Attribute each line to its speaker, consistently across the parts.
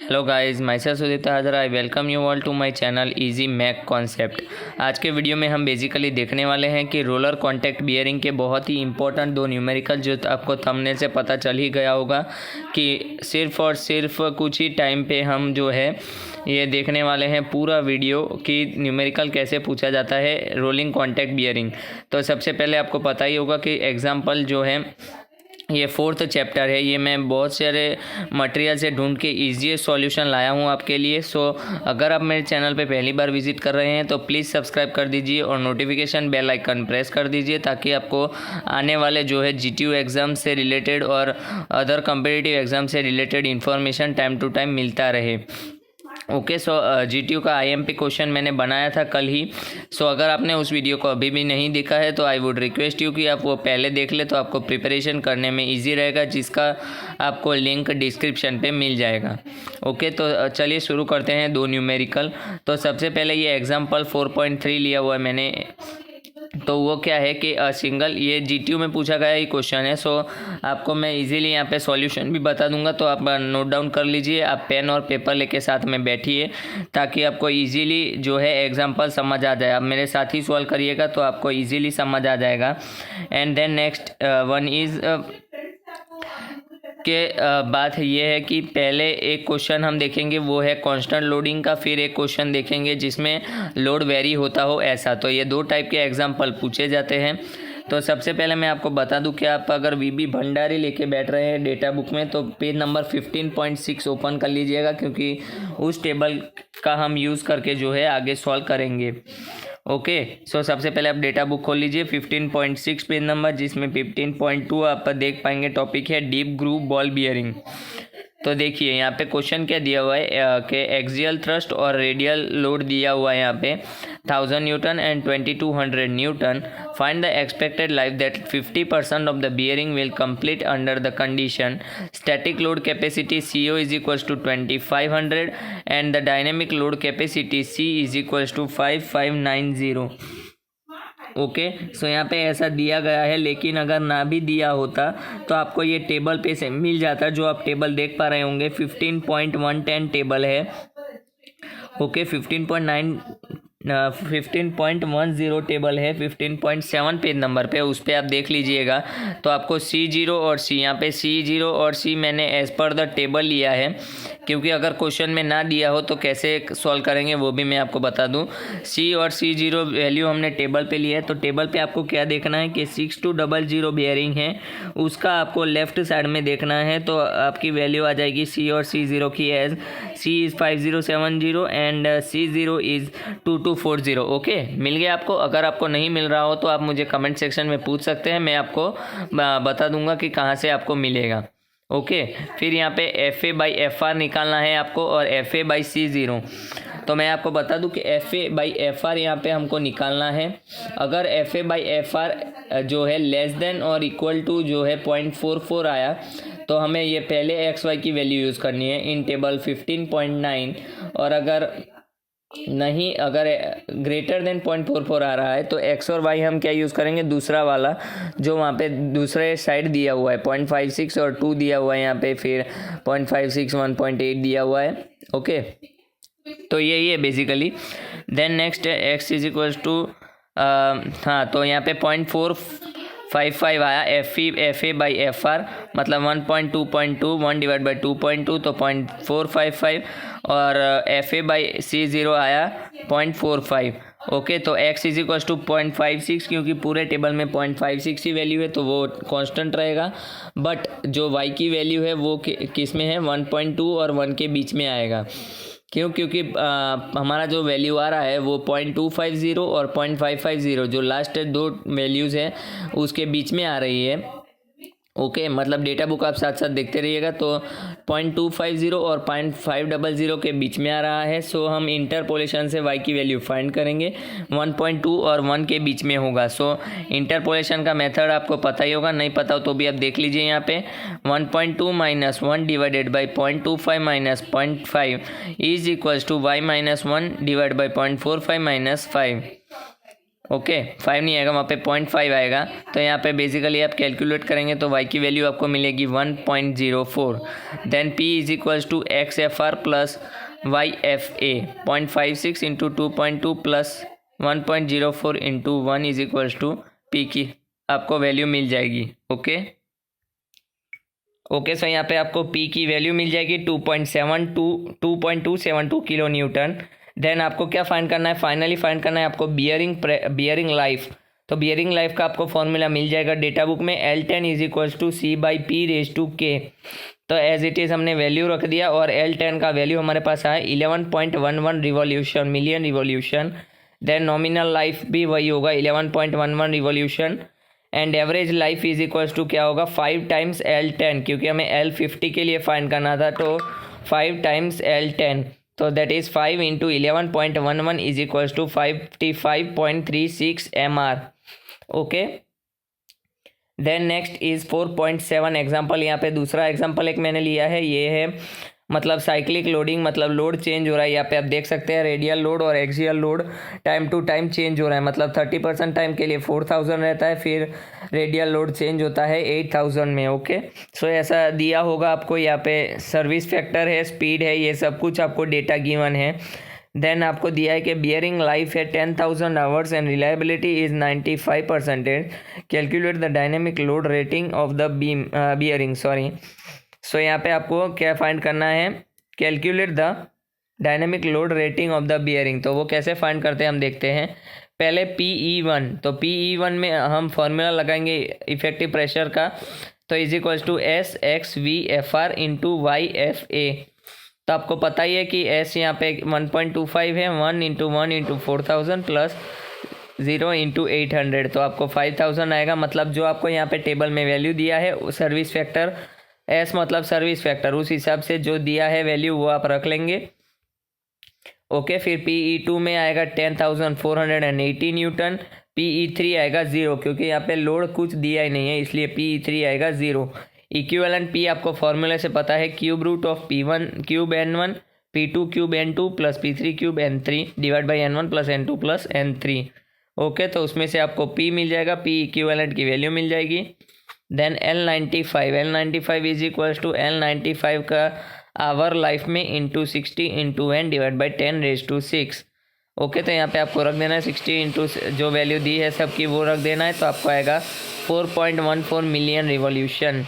Speaker 1: Hello guys, myself Sudipta Hazra. I welcome you all to my channel Easy Mech Concept. आज के video में हम basically देखने वाले हैं कि रोलर कॉन्टैक्ट बियरिंग के बहुत ही इंपॉर्टेंट दो न्यूमेरिकल, जो आपको थंबनेल से पता चल ही गया होगा कि सिर्फ और सिर्फ कुछ ही टाइम पे हम जो है ये देखने वाले हैं पूरा वीडियो कि न्यूमेरिकल कैसे पूछा जाता है रोलिंग कॉन्टैक्ट बियरिंग। तो सबसे पहले आपको पता ही होगा कि एग्जाम्पल जो है ये 4th चैप्टर है। ये मैं बहुत सारे मटेरियल से ढूंढ के ईजीएस्ट सॉल्यूशन लाया हूँ आपके लिए। सो अगर आप मेरे चैनल पे पहली बार विजिट कर रहे हैं तो प्लीज़ सब्सक्राइब कर दीजिए और नोटिफिकेशन बेल आइकन प्रेस कर दीजिए, ताकि आपको आने वाले जो है जीटीयू एग्ज़ाम से रिलेटेड और अदर कम्पिटिटिव एग्ज़ाम से related information time to time मिलता रहे। ओके, सो जीटीयू का आईएमपी क्वेश्चन मैंने बनाया था कल ही। सो अगर आपने उस वीडियो को अभी भी नहीं देखा है तो आई वुड रिक्वेस्ट यू कि आप वो पहले देख ले, तो आपको प्रिपरेशन करने में इजी रहेगा, जिसका आपको लिंक डिस्क्रिप्शन पे मिल जाएगा। ओके, तो चलिए शुरू करते हैं दो न्यूमेरिकल। तो सबसे पहले ये एग्जाम्पल 4.3 लिया हुआ है मैंने। तो वो क्या है कि सिंगल, ये जीटीयू में पूछा गया ही क्वेश्चन है। सो आपको मैं इजीली यहाँ पे सॉल्यूशन भी बता दूंगा, तो आप नोट डाउन कर लीजिए। आप पेन और पेपर लेके साथ में बैठिए ताकि आपको इजीली जो है एग्जांपल समझ आ जाए। आप मेरे साथ ही सॉल्व करिएगा तो आपको इजीली समझ आ जाएगा। And then next one is के बात ये है कि पहले एक क्वेश्चन हम देखेंगे, वो है कांस्टेंट लोडिंग का। फिर एक क्वेश्चन देखेंगे जिसमें लोड वेरी होता हो ऐसा। तो ये दो टाइप के एग्जांपल पूछे जाते हैं। तो सबसे पहले मैं आपको बता दूं कि आप अगर वीबी भंडारी लेके बैठ रहे हैं डेटा बुक में तो पेज नंबर 15.6 ओपन कर लीजिएगा, क्योंकि उस टेबल का हम यूज़ करके जो है आगे सॉल्व करेंगे। ओके, सो सबसे पहले आप डेटा बुक खोल लीजिए 15.6 पेज नंबर, जिसमें 15.2 आप देख पाएंगे टॉपिक है डीप ग्रूव बॉल बियरिंग। तो देखिए यहाँ पे क्वेश्चन क्या दिया हुआ है कि एक्सियल थ्रस्ट और रेडियल लोड दिया हुआ है यहाँ पे 1000 newton and 2200 newton. Find the expected life that 50% of the bearing will complete under the condition static load capacity CO is equals to 2500 and the dynamic load capacity C is equals to 5590। Okay, so यहाँ पे ऐसा दिया गया है, लेकिन अगर ना भी दिया होता तो आपको ये टेबल पे से मिल जाता, जो आप टेबल देख पा रहे होंगे 15.110 टेबल है। ओके, 15.10 टेबल है 15.7 पेज नंबर पे, उस पर आप देख लीजिएगा। तो आपको C0 और C, यहाँ पे C0 और C मैंने एज पर द टेबल लिया है, क्योंकि अगर क्वेश्चन में ना दिया हो तो कैसे सॉल्व करेंगे वो भी मैं आपको बता दूं। C और C0 वैल्यू हमने टेबल पे लिया है। तो टेबल पे आपको क्या देखना है कि 6200 बियरिंग है, उसका आपको लेफ्ट साइड में देखना है। तो आपकी वैल्यू आ जाएगी C और C0 की as C is 5070 and C0 is 2240। Okay, मिल गया आपको। अगर आपको नहीं मिल रहा हो तो आप मुझे कमेंट सेक्शन में पूछ सकते हैं, मैं आपको बता दूंगा कि कहाँ से आपको मिलेगा। ओके, फिर यहाँ पे FA/FR निकालना है आपको और FA/C0। तो मैं आपको बता दूं कि FA/FR यहाँ पे हमको निकालना है। अगर FA/FR जो है लेस देन और इक्वल टू जो है 0.44 आया तो हमें ये पहले XY की वैल्यू यूज़ करनी है इन टेबल 15.9, और अगर नहीं, अगर ग्रेटर देन 0.44 आ रहा है तो X और Y हम क्या यूज़ करेंगे, दूसरा वाला जो वहाँ पे दूसरे साइड दिया हुआ है 0.56 और 2 दिया हुआ है यहाँ पे, फिर 0.56 1.8 दिया हुआ है। ओके, तो यही है basically. Then next X is equals to हाँ, तो यहाँ पे 0.455 आया FA/FR, मतलब 1.2.2 1 डिवाइड बाई 2.2, तो 0.455, और FA/C0 आया 0.45। ओके, तो X इज इक्वल्स टू 0.56, क्योंकि पूरे टेबल में 0.56 ही वैल्यू है तो वो कांस्टेंट रहेगा। बट जो Y की वैल्यू है वो किस में है, 1.2 और 1 के बीच में आएगा। क्योंकि हमारा जो वैल्यू आ रहा है वो 0.250 और 0.550, जो लास्ट दो वैल्यूज़ है उसके बीच में आ रही है। ओके, मतलब डेटा बुक आप साथ साथ देखते रहिएगा। तो 0.250 और 0.500 के बीच में आ रहा है। सो हम इंटरपोलेशन से Y की वैल्यू फाइंड करेंगे, 1.2 और 1 के बीच में होगा। सो इंटरपोलेशन का मेथड आपको पता ही होगा, नहीं पता हो तो भी आप देख लीजिए यहाँ पे। 1.2 minus 1 divided by 0.25 minus 0.5 is equals to Y minus 1 divide by 0.45 minus 5। Okay 5 नहीं आएगा, वहाँ पे 0.5 आएगा। तो यहाँ पे बेसिकली आप कैलकुलेट करेंगे तो y की वैल्यू आपको मिलेगी 1.04। Then p is equals to X F R plus Y F A 0.56 into 2.2 plus 1.04 into 1 is equals to p की आपको वैल्यू मिल जाएगी। ओके सो यहाँ पे आपको p की वैल्यू मिल जाएगी 2.272 किलो न्यूटन। देन आपको क्या फाइंड करना है, फाइनली फाइंड करना है आपको बियरिंग लाइफ। तो बियरिंग लाइफ का आपको फॉर्मूला मिल जाएगा डेटा बुक में, L10 is equals to C by P raise to K। तो एज इट इज़ हमने वैल्यू रख दिया और L10 का वैल्यू हमारे पास आया 11.11 revolution, million revolution. Then nominal life भी वही होगा 11.11 revolution. And average life is equals to क्या होगा 5 टाइम्स L10, क्योंकि हमें L50 के लिए फाइंड करना था, तो 5 टाइम्स L10, तो that is 5 into 11.11 is equals to 55.36 MR। Okay then next is 4.7 example. यहाँ पे दूसरा एग्जाम्पल एक मैंने लिया है, ये है मतलब साइक्लिक लोडिंग, मतलब लोड चेंज हो रहा है। यहाँ पे आप देख सकते हैं रेडियल लोड और axial load time to time change हो रहा है। मतलब 30% टाइम के लिए 4000 रहता है, फिर रेडियल लोड चेंज होता है 8000 में। ओके सो ऐसा दिया होगा आपको, यहाँ पे सर्विस फैक्टर है, स्पीड है, ये सब कुछ आपको डेटा गिवन है। देन आपको दिया है कि बियरिंग लाइफ है 10,000 hours and reliability is 95%। Calculate the dynamic load rating of the bearing so यहाँ पे आपको क्या फाइंड करना है, calculate the dynamic load rating of the bearing. तो वो कैसे फाइंड करते हैं हम देखते हैं। पहले PE1, तो PE1 में हम फॉर्मूला लगाएंगे इफेक्टिव प्रेशर का, तो is equals to SXVFR into YFA। तो आपको पता ही है कि S यहाँ पे 1.25 है, 1 इंटू 1 इंटू 4000 प्लस 0 इंटू 800, तो आपको 5000 आएगा। मतलब जो आपको यहाँ पे टेबल में वैल्यू दिया है सर्विस फैक्टर, S मतलब सर्विस फैक्टर, उस हिसाब से जो दिया है वैल्यू वो आप रख लेंगे। ओके फिर PE2 में आएगा 10,480 न्यूटन, PE3 आएगा 0, क्योंकि यहाँ पे लोड कुछ दिया ही नहीं है इसलिए PE3 आएगा 0। इक्विवेलेंट P आपको फॉर्मूले से पता है, cube root of P1 cube N1 P2 cube N2 plus P3 cube N3 divide by N1 plus N2 plus N3। Okay तो उसमें से आपको P मिल जाएगा, P इक्विवेलेंट की वैल्यू मिल जाएगी। Then L95 is equals to L95 का आवर लाइफ में into 60 into N divide by 10 raise to 6। Okay तो यहाँ पे आपको रख देना है 60 इंटू जो वैल्यू दी है सबकी वो रख देना है, तो आपको आएगा 4.14 मिलियन रिवॉल्यूशन।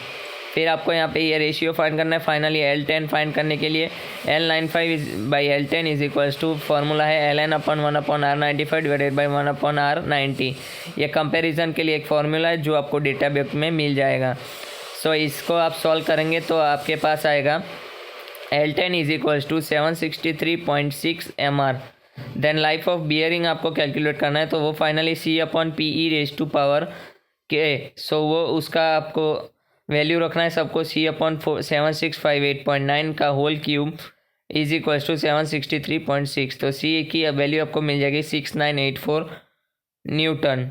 Speaker 1: फिर आपको यहाँ पे ये रेशियो फाइंड करना है। फाइनली L10 फाइंड करने के लिए L95 by L10 is equals to formula है Ln अपन 1/R95 डिवाइडेड बाई 1/R90। ये कंपैरिजन के लिए एक फार्मूला है जो आपको डेटा बुक में मिल जाएगा। सो इसको आप सॉल्व करेंगे तो आपके पास आएगा L10 is equals to 763.6 MR। Then life of bearing आपको कैलकुलेट करना है, तो वो finally C/PE raise to power K। So वो उसका आपको वैल्यू रखना है सबको, C/7658.9 का whole cube is equals to 763.6। तो C की वैल्यू आपको मिल जाएगी 6984 न्यूटन।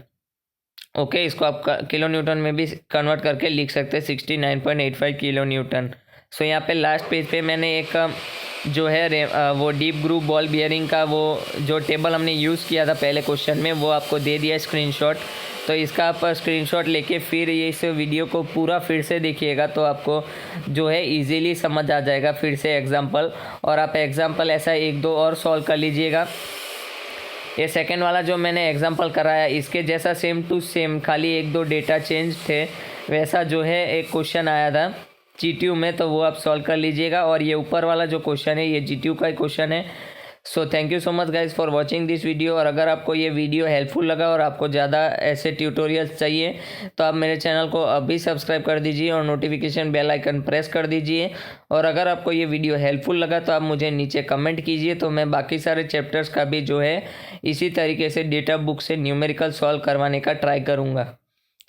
Speaker 1: ओके इसको आप किलो न्यूटन में भी कन्वर्ट करके लिख सकते हैं 69.85 किलो न्यूटन। सो यहाँ पे लास्ट पेज पे मैंने एक जो है वो डीप ग्रूव बॉल बियरिंग का वो जो टेबल हमने यूज़ किया था पहले क्वेश्चन में वो आपको दे दिया स्क्रीनशॉट। तो इसका आप स्क्रीनशॉट लेके फिर ये इस वीडियो को पूरा फिर से देखिएगा तो आपको जो है इजीली समझ आ जाएगा फिर से एग्जांपल, और आप एग्जांपल ऐसा 1-2 और सॉल्व कर लीजिएगा। ये सेकंड वाला जो मैंने एग्जांपल कराया इसके जैसा सेम टू सेम, खाली 1-2 डेटा चेंज थे, वैसा जो है एक क्वेश्चन आया था GTU में, तो वो आप सॉल्व कर लीजिएगा। और ये ऊपर वाला जो क्वेश्चन है ये GTU का ही क्वेश्चन है। So thank you so much guys for watching this video. और अगर आपको ये वीडियो हेल्पफुल लगा और आपको ज़्यादा ऐसे ट्यूटोरियल्स चाहिए तो आप मेरे चैनल को अभी सब्सक्राइब कर दीजिए और नोटिफिकेशन बेल आइकन प्रेस कर दीजिए। और अगर आपको ये वीडियो हेल्पफुल लगा तो आप मुझे नीचे कमेंट कीजिए, तो मैं बाकी सारे चैप्टर्स का भी जो है इसी तरीके से डेटा बुक से न्यूमेरिकल सॉल्व करवाने का ट्राई करूँगा।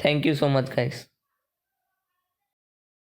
Speaker 1: Thank you so much guys.